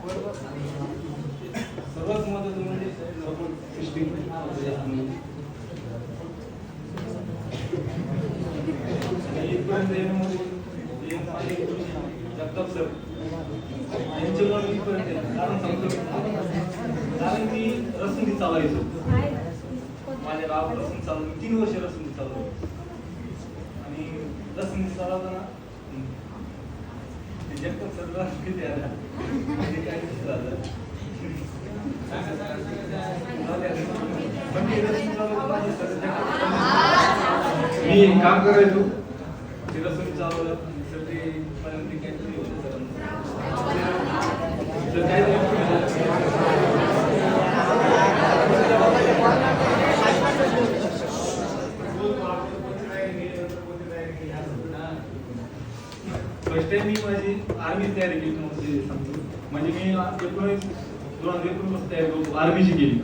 सर्वात महत्त्वाचं म्हणजे सपोर्ट सिस्टीम इथपर्यंत येण्यामध्ये माझे जगताप सर यांच्यामुळे मी इथपर्यंत कारण सांगतो कारण मी रसंधी चालवायचो माझ्या गावात रसंधी चालवतो 3 वर्ष रसंधी चालवतो आणि रसंधी चालवताना जगताप सर किती आला म्हणजे काय झालं मी काम करायचो ते रसंधी चालवलं सर ते काहीतरी होतं सर काय फर्स्ट टाइम मी माझी आर्मी तयारी केली म्हणजे सांगतो म्हणजे मी 2019 तयारी करू आर्मीची केली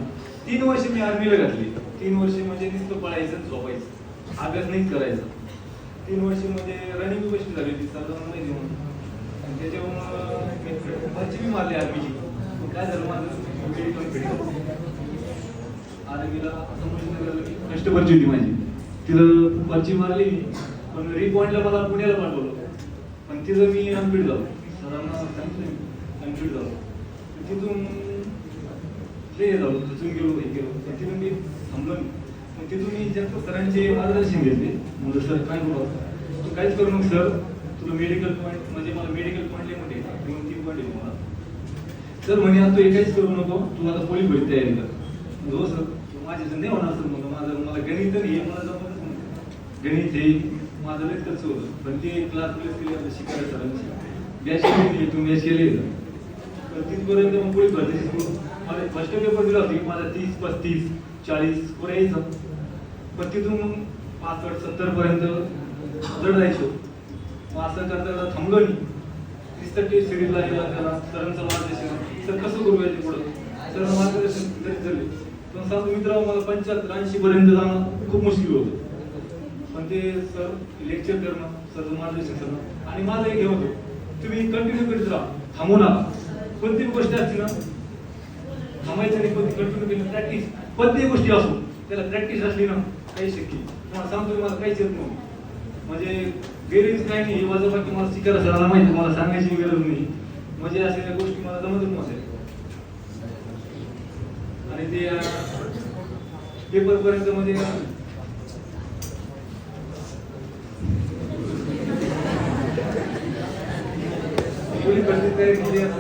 3 वर्ष मी आर्मीला घातली 3 वर्ष म्हणजे नुसतं पळायचं झोपायचं अभ्यास नाहीच करायचा 3 वर्ष म्हणजे रनिंग बशी झाली होती सर्वांना माहिती म्हणून आणि त्याच्यामुळं भरची मी मारली आर्मीची काय झालं माझं आर्मीला फर्स्ट भरची होती माझी तिला भरची मारली पण रिपॉइंटला मला पुण्याला पाठवलं पण तिथं मी अनफिट झालो सरांना सांगितलं अनफिट झालो तिथून ते झालो तिथून गेलो हे गेलो तिथून मी थांबलो मग तिथून मी जास्त सरांचे मार्गदर्शन घेतले म्हणजे सर काय बोलतो तू काहीच करू नको सर तुला मेडिकल पॉईंट म्हणजे मला मेडिकल पॉईंट मोठे 2-3 पॉईंट आहे मला सर म्हणे आता तू काहीच करू नको तू आता पोलीस भरती तयारी कर हो सर माझ्याचं नाही होणार सर मला गणित हे मला जमतच नाही गणित हे माझं लई खर्च होतं पण ते क्लास केले शिकायला सरांची बॅच केली तुम्ही बॅच केले तर तिथपर्यंत मग पोलीस भरतीची मला फर्स्ट पेपर दिला होता की माझा 30-35-40 स्कोर यायचा पण तिथून मग 65-70 पर्यंत जड जायचो मग असं करता थांबलो नाही नुसतं टेस्ट सिरीजला गेला त्याला सरांचं मार्गदर्शन सर कसं करू यायचे पुढं सर मार्गदर्शन तरी झाले पण सांगतो मित्रांनो मला 75-80 पर्यंत जाणं खूप मुश्किल होतं पण ते सर लेक्चर करणं सरचं मार्गदर्शन करणं आणि माझं एक हे होतं तुम्ही कंटिन्यू करीत राहा थांबू नका कोणती गोष्ट असते ना थांबायचं नाही कोणती कंटिन्यू केली प्रॅक्टिस कोणतीही गोष्टी असो त्याला प्रॅक्टिस असली ना काही शक्य तुम्हाला सांगतो मला काहीच येत नव्हतं म्हणजे बेरीज काही नाही बाकी मला शिकायला सरांना माहिती मला सांगायची गरज नाही म्हणजे अशा गोष्टी मला जमतच नव्हत्या आणि ते पेपर पर्यंत मध्ये पोलीस भरती तयारी केली